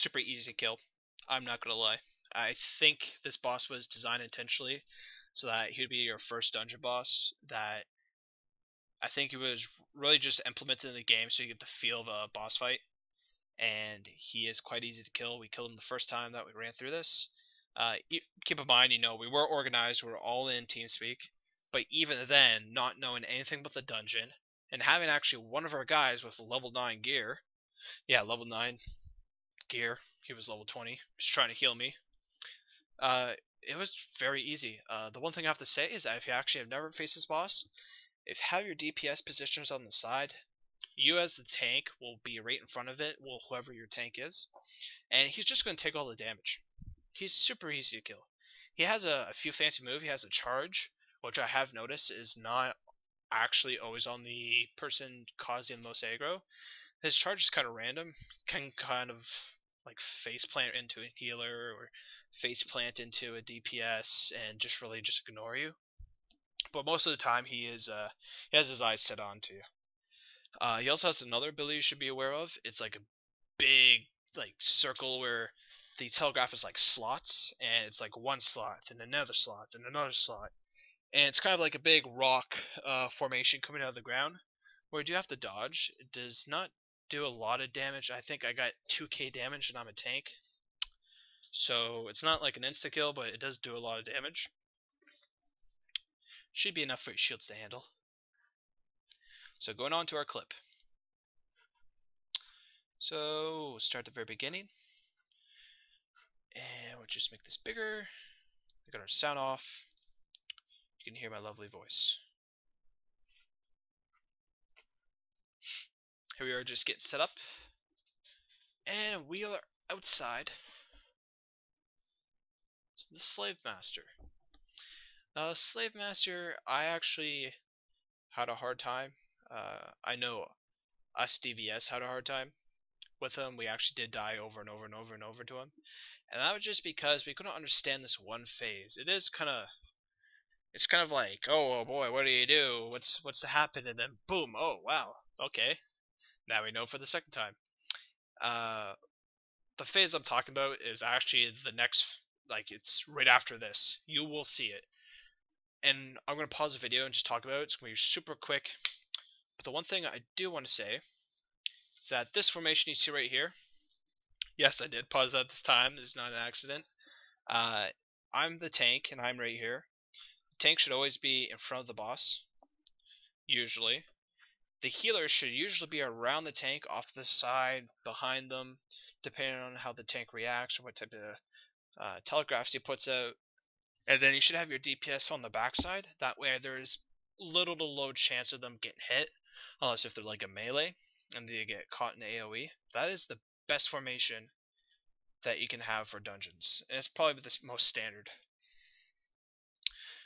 super easy to kill. I'm not gonna lie. I think this boss was designed intentionally so that he would be your first dungeon boss. That I think it was really just implemented in the game so you get the feel of a boss fight. And he is quite easy to kill. We killed him the first time that we ran through this. Keep in mind, we were organized, we were all in TeamSpeak, but even then, not knowing anything about the dungeon, and having actually one of our guys with level 9 gear, yeah, level 9 gear, he was level 20, he was trying to heal me, it was very easy. The one thing I have to say is that if you actually have never faced this boss, if you have your DPS positioners on the side, you as the tank will be right in front of it, well, whoever your tank is, and he's just going to take all the damage. He's super easy to kill. He has a few fancy moves. He has a charge, which I have noticed is not actually always on the person causing the most aggro. His charge is kind of random, can kind of like face plant into a healer or face plant into a DPS and just really just ignore you. But most of the time he has his eyes set on to you. He also has another ability you should be aware of. It's like a big like circle where the telegraph is like slots, and it's like one slot and another slot and another slot, and it's kind of like a big rock formation coming out of the ground where you do have to dodge. It does not do a lot of damage. I think I got 2k damage and I'm a tank, so it's not like an insta kill, but it does do a lot of damage. Should be enough for your shields to handle. So going on to our clip. So we'll start at the very beginning, and we'll just make this bigger. We got our sound off. You can hear my lovely voice. Here we are just getting set up, and we are outside. So the Slave Master. Now the Slave Master, I actually had a hard time. I know us DVS had a hard time with him. We actually did die over and over and over and over to him, and that was just because we couldn't understand this one phase. It's kind of like, oh boy, what do you do? What's to happen? And then boom, oh wow, okay, now we know for the second time. The phase I'm talking about is actually the next, like it's right after this. You will see it, and I'm gonna pause the video and just talk about it. It's gonna be super quick. But the one thing I do want to say is that this formation you see right here. Yes, I did pause that this time. This is not an accident. I'm the tank, and I'm right here. The tank should always be in front of the boss, usually. The healer should usually be around the tank, off the side, behind them, depending on how the tank reacts or what type of telegraphs he puts out. And then you should have your DPS on the backside. That way there's little to low chance of them getting hit, unless if they're like a melee and they get caught in AoE. That is the best formation that you can have for dungeons. And it's probably the most standard.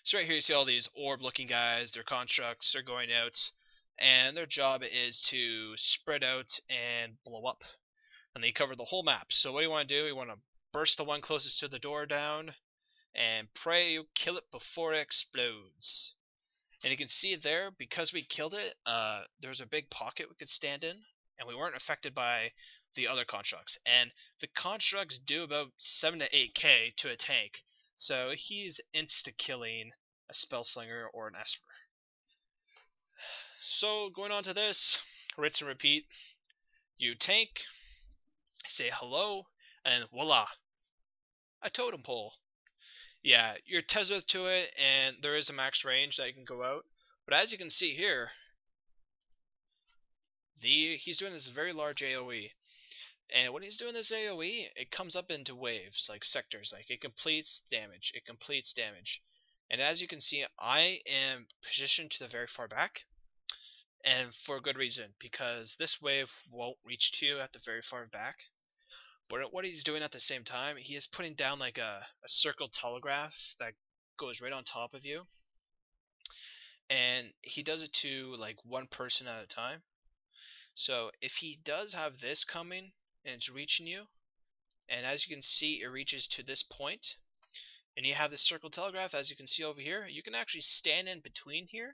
So right here you see all these orb looking guys, their constructs, they're going out, and their job is to spread out and blow up. And they cover the whole map. So what do you want to do? You want to burst the one closest to the door down, and pray you kill it before it explodes. And you can see there, because we killed it, there's a big pocket we could stand in, and we weren't affected by the other constructs. And the constructs do about 7 to 8k to a tank, so he's insta-killing a Spellslinger or an Esper. So going on to this, rinse and repeat. You tank, say hello, and voila, a totem pole. Yeah, you're tethered to it, and there is a max range that you can go out. But as you can see here, he's doing this very large AoE. And when he's doing this AoE, it comes up into waves, like sectors. Like it completes damage, it completes damage. And as you can see, I am positioned to the very far back. And for a good reason, because this wave won't reach to you at the very far back. But what he's doing at the same time, he is putting down like a circle telegraph that goes right on top of you. And he does it to like one person at a time. So if he does have this coming and it's reaching you, and as you can see it reaches to this point, and you have this circle telegraph as you can see over here, you can actually stand in between here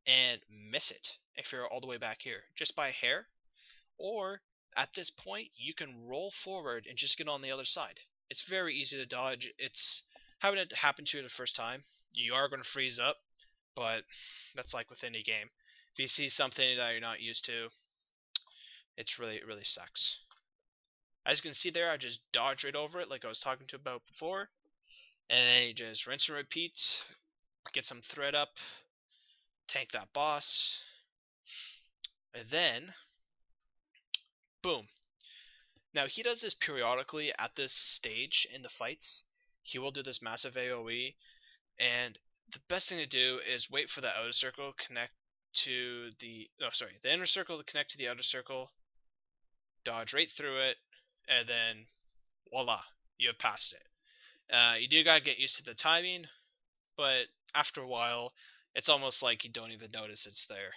and miss it if you're all the way back here, just by a hair. Or At this point, you can roll forward and just get on the other side. It's very easy to dodge. It's having it happen to you the first time. You are going to freeze up, but that's like with any game. If you see something that you're not used to, it really sucks. As you can see there, I just dodge right over it like I was talking to about before. And then you just rinse and repeat, get some thread up, tank that boss, and then, boom. Now he does this periodically at this stage in the fights. He will do this massive AoE, and the best thing to do is wait for the outer circle connect to the the inner circle to connect to the outer circle, dodge right through it, and then voila, you have passed it. You do gotta get used to the timing, but after a while, it's almost like you don't even notice it's there.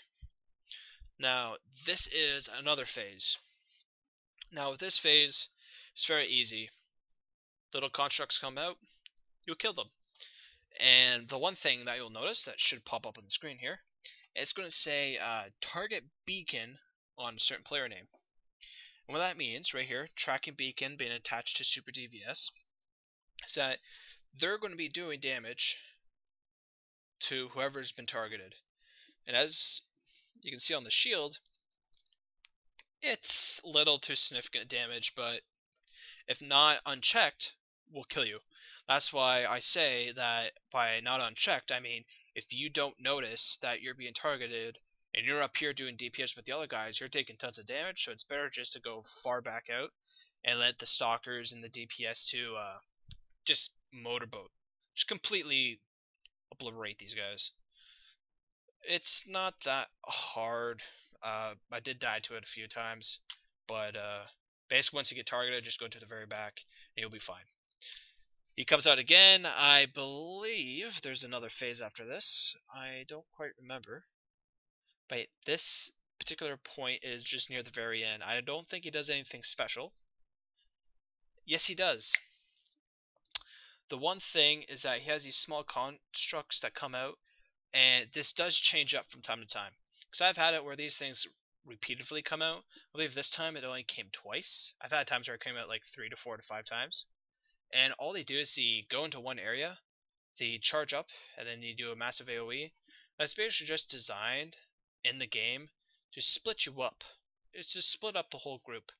Now, this is another phase. Now, with this phase, it's very easy. Little constructs come out, you'll kill them. And the one thing that you'll notice that should pop up on the screen here, it's going to say target beacon on a certain player name. And what that means, right here, tracking beacon being attached to Super DVS, is that they're going to be doing damage to whoever's been targeted. And as you can see on the shield, it's little to significant damage, but if not unchecked, will kill you. That's why I say that by not unchecked, I mean if you don't notice that you're being targeted and you're up here doing DPS with the other guys, you're taking tons of damage, so it's better just to go far back out and let the stalkers and the DPS to just motorboat. Just completely obliterate these guys. It's not that hard. I did die to it a few times, but basically once you get targeted, just go to the very back and you'll be fine. He comes out again. I believe there's another phase after this. I don't quite remember. But this particular point is just near the very end. I don't think he does anything special. Yes, he does. The one thing is that he has these small constructs that come out, and this does change up from time to time. Because I've had it where these things repeatedly come out. I believe this time it only came twice. I've had times where it came out like 3 to 4 to 5 times. And all they do is they go into one area, they charge up, and then you do a massive AoE. That's basically just designed in the game to split you up. It's to split up the whole group.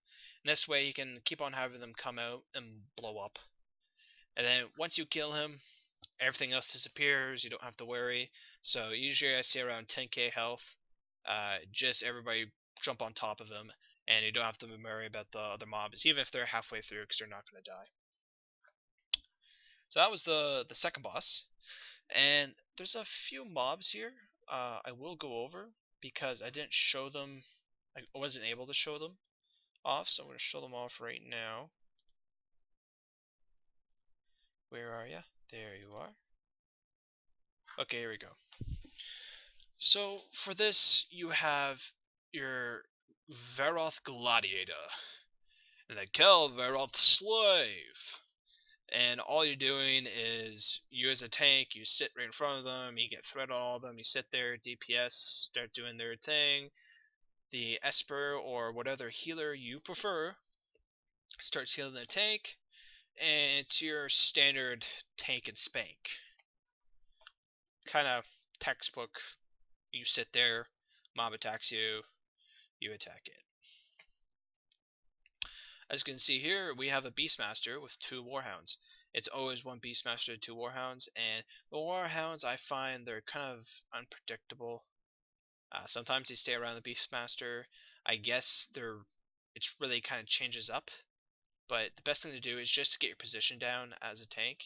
And this way you can keep on having them come out and blow up. And then once you kill him, everything else disappears. You don't have to worry. So usually I see around 10k health. Just everybody jump on top of him, and you don't have to worry about the other mobs, even if they're halfway through, because they're not going to die. So that was the second boss, and there's a few mobs here I will go over because I didn't show them. I wasn't able to show them off, so I'm going to show them off right now. Where are you? There you are. Okay, here we go. So for this, you have your Veroth Gladiator and the Kel'Volreth Slave. And all you're doing is, you as a tank, you sit right in front of them, you get threat on all of them, you sit there, DPS, start doing their thing. The Esper, or whatever healer you prefer, starts healing the tank, and it's your standard tank and spank. Kind of textbook. You sit there, mob attacks you, you attack it. As you can see here, we have a Beastmaster with 2 Warhounds. It's always one Beastmaster, 2 Warhounds, and the Warhounds, I find they're kind of unpredictable. Sometimes they stay around the Beastmaster. I guess it's really kind of changes up. But the best thing to do is just to get your position down as a tank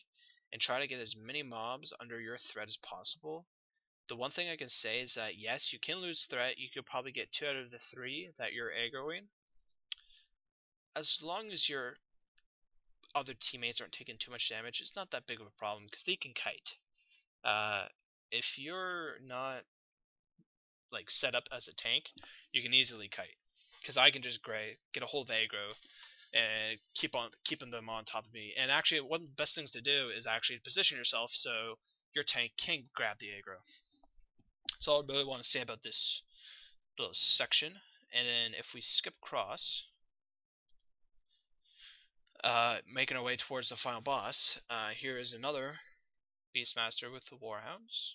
and try to get as many mobs under your threat as possible. The one thing I can say is that yes, you can lose threat. You could probably get 2 out of the 3 that you're aggroing. As long as your other teammates aren't taking too much damage, it's not that big of a problem because they can kite. If you're not like set up as a tank, you can easily kite. Because I can just get a hold of aggro and keeping them on top of me. And actually, one of the best things to do is actually position yourself so your tank can grab the aggro. So all I really want to say about this little section. And then if we skip across, Making our way towards the final boss. Here is another Beastmaster with the Warhounds.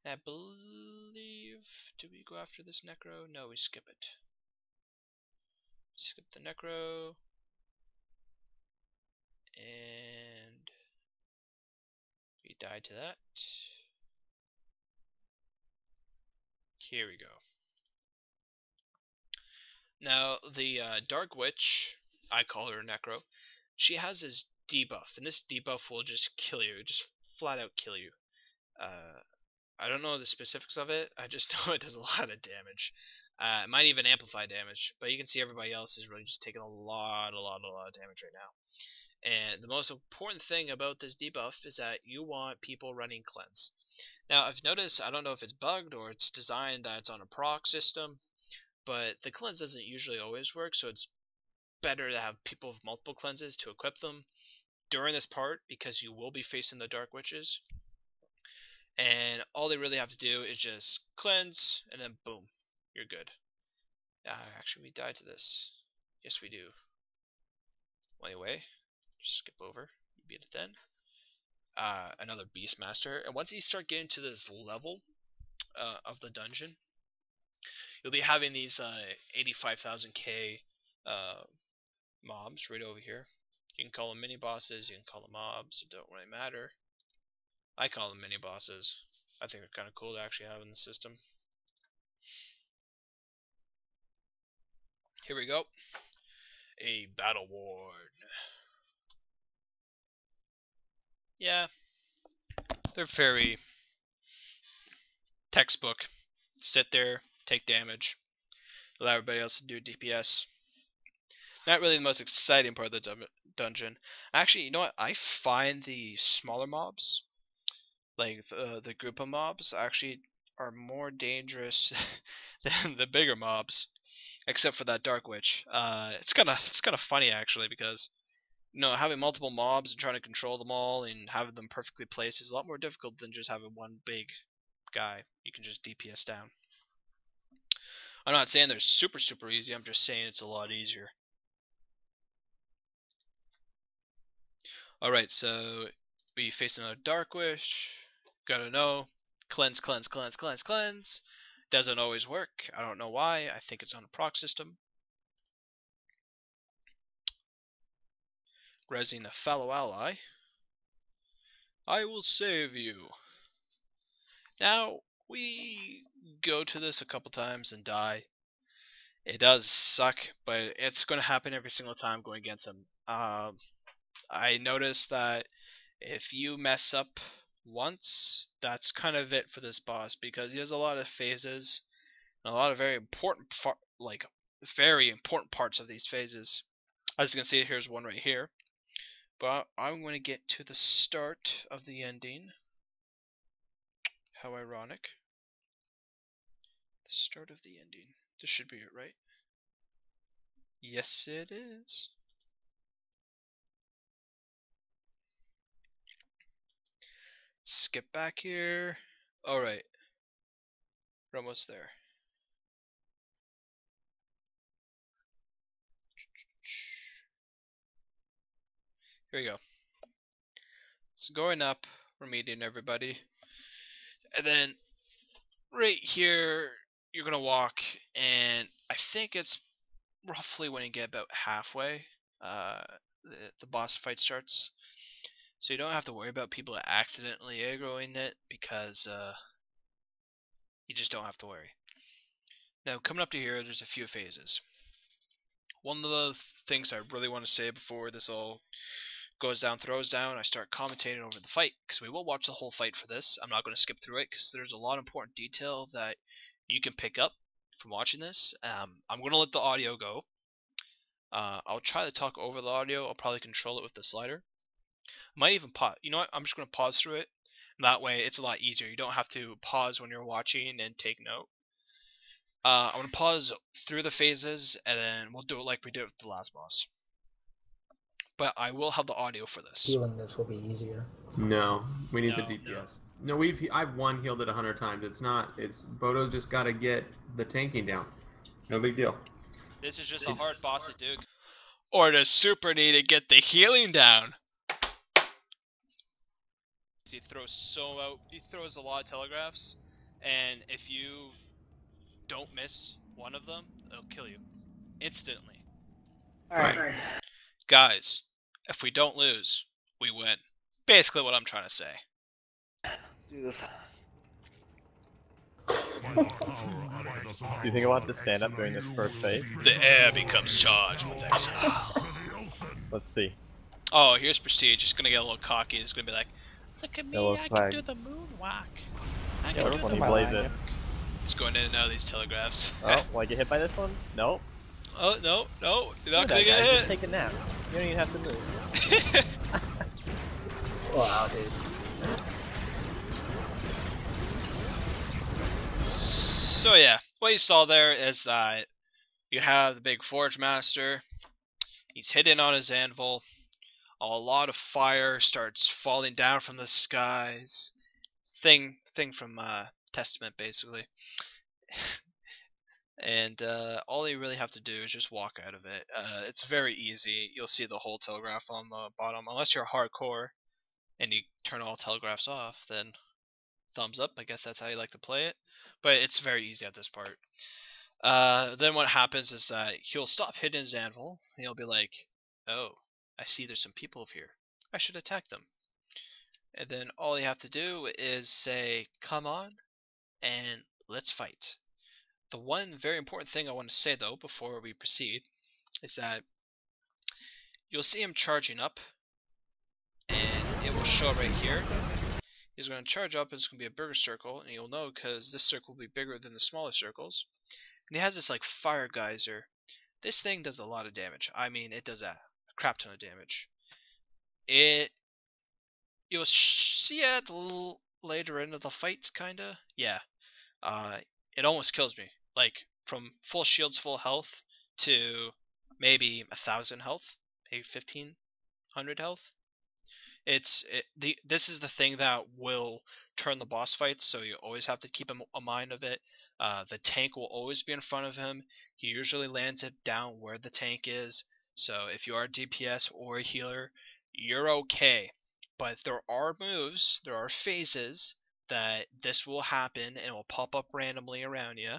I believe... Do we go after this Necro? No, we skip it. Skip the Necro. And... we die to that. Here we go. Now, the Dark Witch, I call her Necro, she has this debuff, and this debuff will just kill you, just flat out kill you. I don't know the specifics of it, I just know it does a lot of damage. It might even amplify damage, but you can see everybody else is really just taking a lot of damage right now. And the most important thing about this debuff is that you want people running Cleanse. Now, I've noticed, I don't know if it's bugged or it's designed that it's on a proc system, but the cleanse doesn't usually always work, so it's better to have people with multiple cleanses to equip them during this part, because you will be facing the Dark Witches. And all they really have to do is just cleanse, and then boom, you're good. Actually, we die to this. Yes, we do. Well, anyway, just skip over. You beat it then. Another Beastmaster. And once you start getting to this level of the dungeon, you'll be having these 85,000k mobs right over here. You can call them mini bosses, you can call them mobs, it don't really matter. I call them mini bosses. I think they're kind of cool to actually have in the system. Here we go. A battle ward. Yeah, they're very textbook. Sit there, take damage, allow everybody else to do DPS. Not really the most exciting part of the dungeon. Actually, you know what? I find the smaller mobs, like the group of mobs, actually are more dangerous than the bigger mobs, except for that Dark Witch. It's kind of funny actually, because having multiple mobs and trying to control them all and having them perfectly placed is a lot more difficult than just having one big guy you can just DPS down. I'm not saying they're super easy, I'm just saying it's a lot easier. Alright, so we face another Dark Witch. Gotta know, cleanse. Doesn't always work. I don't know why. I think it's on a proc system. Resing a fellow ally. I will save you. Now, we go to this a couple times and die. It does suck, but it's going to happen every single time going against him. I noticed that if you mess up once, that's kind of it for this boss, because he has a lot of phases and a lot of very important parts of these phases. As you can see, here's one right here. But I'm going to get to the start of the ending. How ironic. The start of the ending. This should be it, right? Yes, it is. Skip back here. Alright. We're almost there. Here we go. So going up, we're meeting everybody. And then right here, you're going to walk, and I think it's roughly when you get about halfway, the boss fight starts. So you don't have to worry about people accidentally aggroing it, because you just don't have to worry. Now, coming up to here, there's a few phases. One of the things I really want to say before this all goes down, throws down, I start commentating over the fight, because we will watch the whole fight for this. I'm not going to skip through it, because there's a lot of important detail that you can pick up from watching this. I'm going to let the audio go. I'll try to talk over the audio. I'll probably control it with the slider. Might even pause. You know what? I'm just going to pause through it. That way it's a lot easier. You don't have to pause when you're watching and take note. I'm going to pause through the phases, and then we'll do it like we did with the last boss. But I will have the audio for this. Healing this will be easier. No, we need the DPS. No, I've one healed it 100 times. It's Bodo's just got to get the tanking down. No big deal. This is just a hard boss to do. Or does Super need to get the healing down? He throws a lot of telegraphs, and if you don't miss one of them, it'll kill you instantly. Alright. Guys, if we don't lose, we win. Basically what I'm trying to say. Let's do this. Do you think I'll have to stand up during this first phase? The air becomes charged with exile. Let's see. Oh, here's Prestige. He's gonna get a little cocky. He's gonna be like, look at me, I can like... do the moonwalk. I can do the moonwalk. He's going in and out of these telegraphs. Oh, will I get hit by this one? Nope. Oh, no, you're not gonna get hit. Just take a nap. You don't even have to move. Wow, dude. So yeah, what you saw there is that you have the big Forge Master. He's hidden on his anvil. A lot of fire starts falling down from the skies. Thing from Testament, basically. And all you really have to do is just walk out of it. It's very easy. You'll see the whole telegraph on the bottom. Unless you're hardcore and you turn all telegraphs off, then thumbs up. I guess that's how you like to play it. But it's very easy at this part. Then what happens is that he'll stop hitting his anvil, and he'll be like, oh, I see there's some people over here. I should attack them. And then all you have to do is say, come on, and let's fight. The one very important thing I want to say, though, before we proceed, is that you'll see him charging up, and it will show right here. He's going to charge up, and it's going to be a bigger circle, and you'll know because this circle will be bigger than the smaller circles. And he has this like fire geyser. This thing does a lot of damage. I mean, it does a crap ton of damage. You'll see it later into the fight, kinda. Yeah. It almost kills me. Like from full shields, full health to maybe 1,000 health, maybe 1,500 health. This is the thing that will turn the boss fights, so you always have to keep a mind of it. The tank will always be in front of him. He usually lands it down where the tank is, so if you are a DPS or a healer, you're okay. But there are moves, there are phases that this will happen and it will pop up randomly around you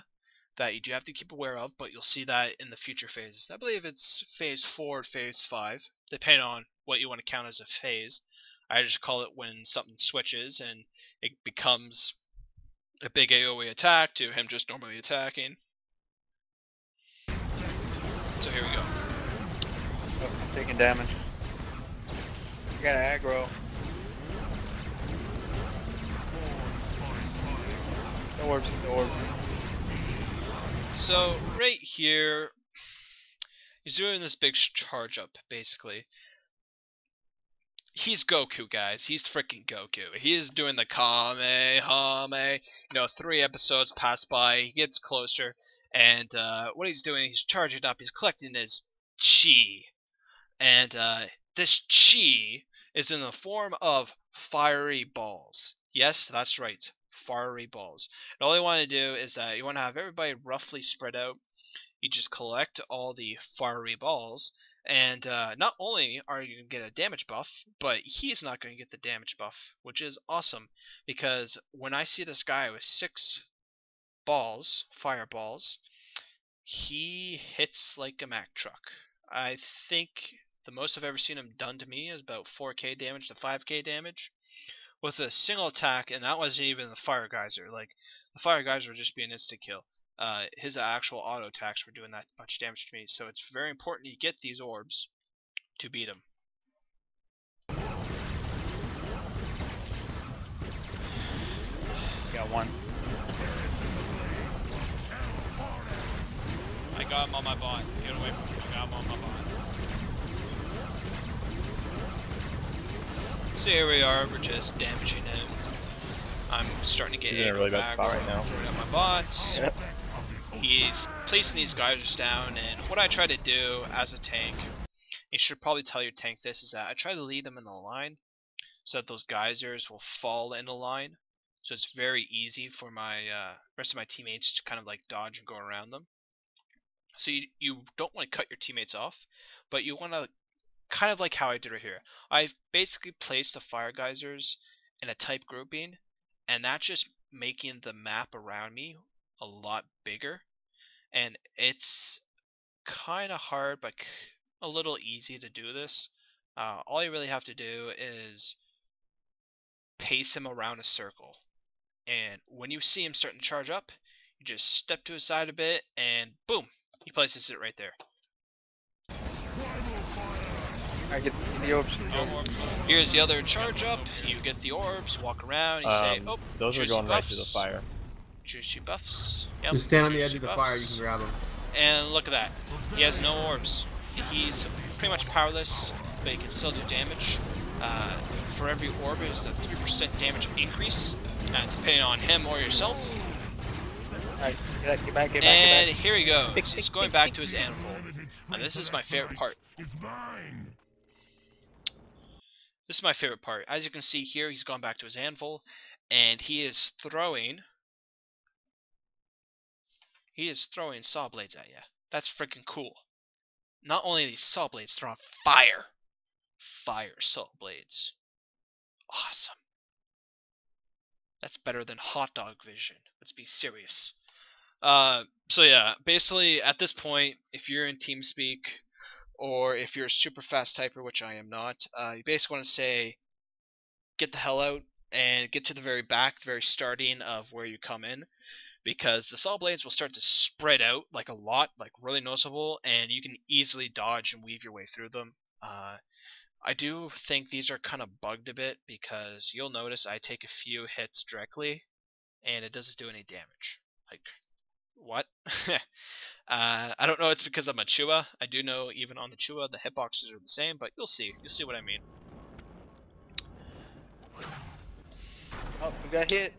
that you do have to keep aware of, but you'll see that in the future phases. I believe it's phase 4 or phase 5, depending on what you want to count as a phase. I just call it when something switches and it becomes a big AoE attack to him just normally attacking. So here we go. Oh, I'm taking damage. You got aggro. No orbs, no orbs. So right here, he's doing this big charge up, basically. He's Goku, guys. He's freaking Goku. He is doing the Kamehame. 3 episodes pass by. He gets closer, and what he's doing, he's charging up. He's collecting his chi, and this chi is in the form of fiery balls. Yes, that's right, fiery balls. And all you want to do is that you want to have everybody roughly spread out. You just collect all the fiery balls, and not only are you going to get a damage buff, but he's not going to get the damage buff, which is awesome, because when I see this guy with 6 balls, fireballs, he hits like a Mack truck. I think the most I've ever seen him done to me is about 4k damage to 5k damage with a single attack, and that wasn't even the fire geyser. Like, the fire geyser would just be an instant kill. His actual auto attacks were doing that much damage to me, so it's very important you get these orbs to beat him. Got one. I got him on my bot. Get away from me. I got him on my bot. So here we are, we're just damaging him. I'm starting to get in a really bad spot right now. Throwing out my bots. Yep. He's placing these geysers down, and what I try to do as a tank, you should probably tell your tank this, is that I try to lead them in the line so that those geysers will fall in a line. So it's very easy for my rest of my teammates to kind of like dodge and go around them. So you don't want to cut your teammates off, but you want to kind of like how I did right here. I've basically placed the fire geysers in a type grouping, and that's just making the map around me a lot bigger. And it's kind of hard, but a little easy to do this. All you really have to do is pace him around a circle. And when you see him starting to charge up, you just step to his side a bit, and boom, he places it right there. I get the orbs. Here's the other charge up. You get the orbs, walk around, you say, oh, those are going right through the fire. Juicy buffs. Yep, Just stand on the edge juicy of the buffs. fire, you can grab them. And look at that. He has no orbs. He's pretty much powerless, but he can still do damage. For every orb is a 3% damage increase, depending on him or yourself. Alright, get back. And here he goes. He's going back to his anvil. And this is my favorite part. This is my favorite part. As you can see here, he's gone back to his anvil, and he is throwing saw blades at you. That's freaking cool. Not only are these saw blades, they're on fire. Fire saw blades. Awesome. That's better than hot dog vision. Let's be serious. So yeah, basically at this point, if you're in TeamSpeak, or if you're a super fast typer, which I am not, you basically want to say, get the hell out and get to the very back, the very starting of where you come in, because the saw blades will start to spread out like a lot, like really noticeable, and you can easily dodge and weave your way through them. I do think these are kind of bugged a bit, because you'll notice I take a few hits directly and it doesn't do any damage. Like, what? I don't know, it's because I'm a Chua. I do know even on the Chua the hitboxes are the same, but you'll see what I mean. Oh, we got hit.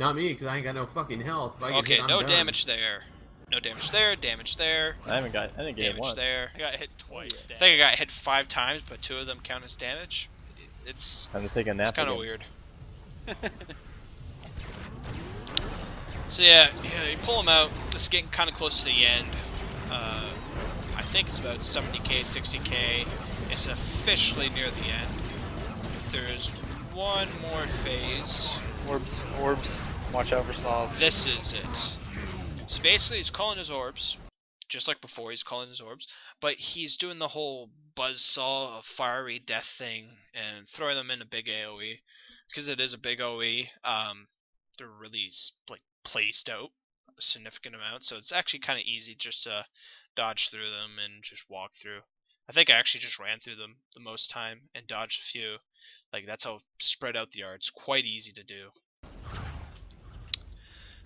Not me, because I ain't got no fucking health. If I get Okay, hit, I'm no done. damage there. No damage there, damage there. I didn't get it Damage once. there. I got hit twice. I think I got hit 5 times, but 2 of them count as damage. It's Time to take a nap. kind of weird. So yeah, you pull him out. It's getting kind of close to the end. I think it's about 70k, 60k. It's officially near the end. There's one more phase. Orbs. Watch out for saws. This is it. So basically he's calling his orbs, just like before he's calling his orbs, but he's doing the whole buzzsaw of fiery death thing and throwing them in a big AoE. Because it is a big AoE, they're really like placed out a significant amount, so it's actually kind of easy just to dodge through them and just walk through. I think I actually just ran through them the most time and dodged a few. Like, that's how spread out they are. It's quite easy to do.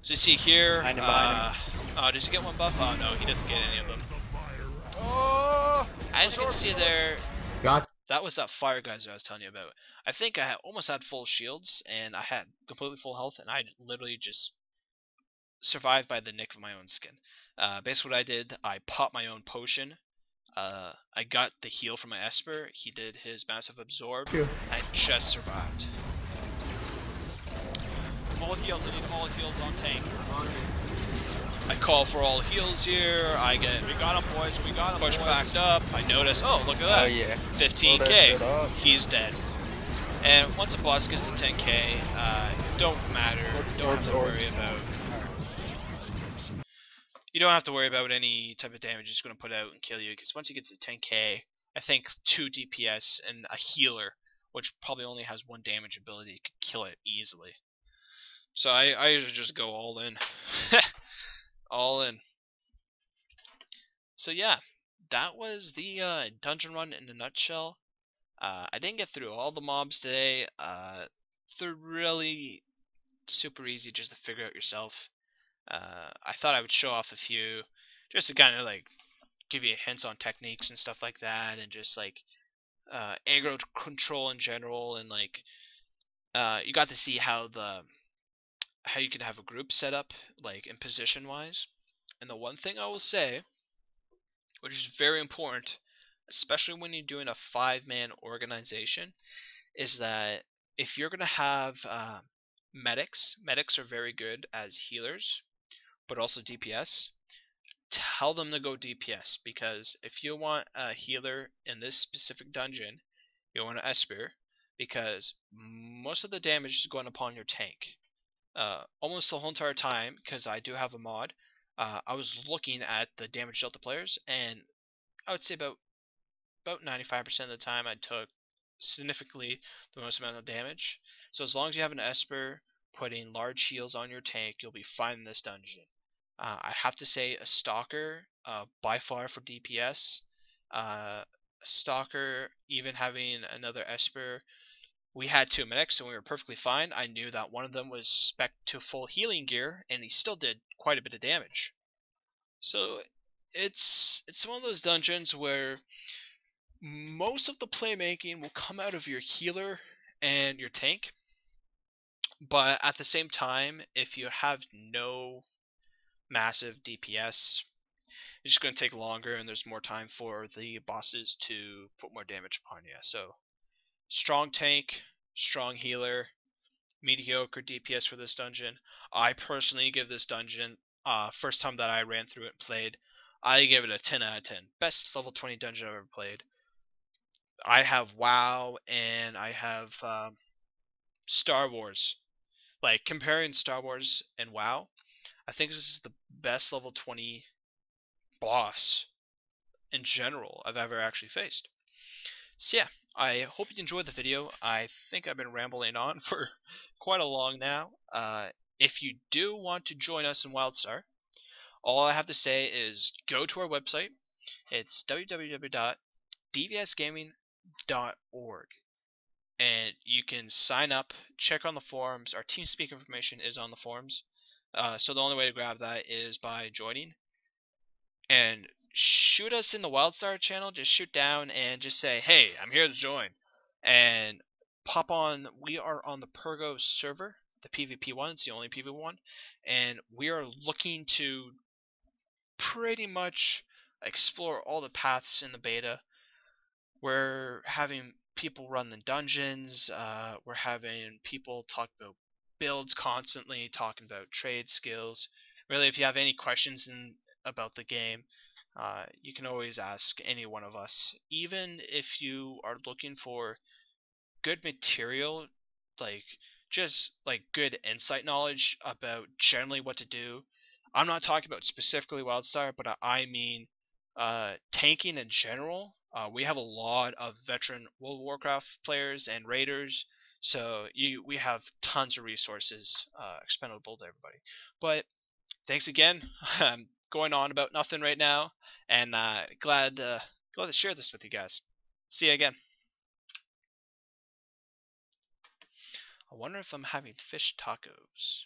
So you see here, does he get one buff? Oh no, he doesn't get any of them. Oh! As you can see there, that was that fire geyser I was telling you about. I think I almost had full shields, and I had completely full health, and I literally just survived by the nick of my own skin. Basically what I did, I popped my own potion. I got the heal from my Esper, he did his massive absorb, and I just survived. All heals, I need all heals on tank. I call for all heals here, I get We got him, boys, we got him, pushed boys. back up, I notice, oh look at that, Oh yeah. 15k, he's dead. And once a boss gets to 10k, don't have to worry about. You don't have to worry about any type of damage he's going to put out and kill you, because once he gets to 10k, I think 2 DPS and a healer, which probably only has 1 damage ability, could kill it easily. So I usually just go all in. All in. So yeah, that was the dungeon run in a nutshell. I didn't get through all the mobs today. They're really super easy just to figure out yourself. I thought I would show off a few, just to kind of like give you hints on techniques and stuff like that, and just like aggro control in general, and like you got to see how you can have a group set up, like in position wise. And the one thing I will say, which is very important, especially when you're doing a 5-man organization, is that if you're gonna have medics are very good as healers. but also DPS, tell them to go DPS, because if you want a healer in this specific dungeon, you want an Esper, because most of the damage is going upon your tank. Almost the whole entire time, because I do have a mod, I was looking at the damage dealt to players, and I would say about 95% of the time I took significantly the most amount of damage. So as long as you have an Esper putting large heals on your tank, you'll be fine in this dungeon. I have to say a Stalker, by far for DPS, Stalker, even having another Esper, we had 2 medics and we were perfectly fine. I knew that one of them was spec to full healing gear, and he still did quite a bit of damage. So it's one of those dungeons where most of the playmaking will come out of your healer and your tank, but at the same time, if you have no massive DPS, it's just going to take longer and there's more time for the bosses to put more damage upon you. So strong tank, strong healer, mediocre DPS for this dungeon. I personally give this dungeon, first time that I ran through it and played, I give it a 10 out of 10. Best level 20 dungeon I've ever played. I have WoW and I have Star Wars. Like, comparing Star Wars and WoW, I think this is the best level 20 boss in general I've ever actually faced. So yeah, I hope you enjoyed the video. I think I've been rambling on for quite a long now. If you do want to join us in Wildstar, all I have to say is go to our website. It's www.dvsgaming.org. And you can sign up, check on the forums. Our TeamSpeak information is on the forums. So the only way to grab that is by joining. And shoot us in the Wildstar channel. Just shoot down and just say, hey, I'm here to join. And pop on. We are on the Pergo server, the PvP one. It's the only PvP one. And we are looking to pretty much explore all the paths in the beta. We're having people run the dungeons. We're having people talk about builds constantly, talking about trade skills. Really, if you have any questions about the game, you can always ask any one of us. Even if you are looking for good material, like just like good insight knowledge about generally what to do. I'm not talking about specifically Wildstar, but I mean tanking in general. We have a lot of veteran World of Warcraft players and raiders, so we have tons of resources expendable to everybody. But thanks again. I'm going on about nothing right now, and glad to share this with you guys. See you again. I wonder if I'm having fish tacos.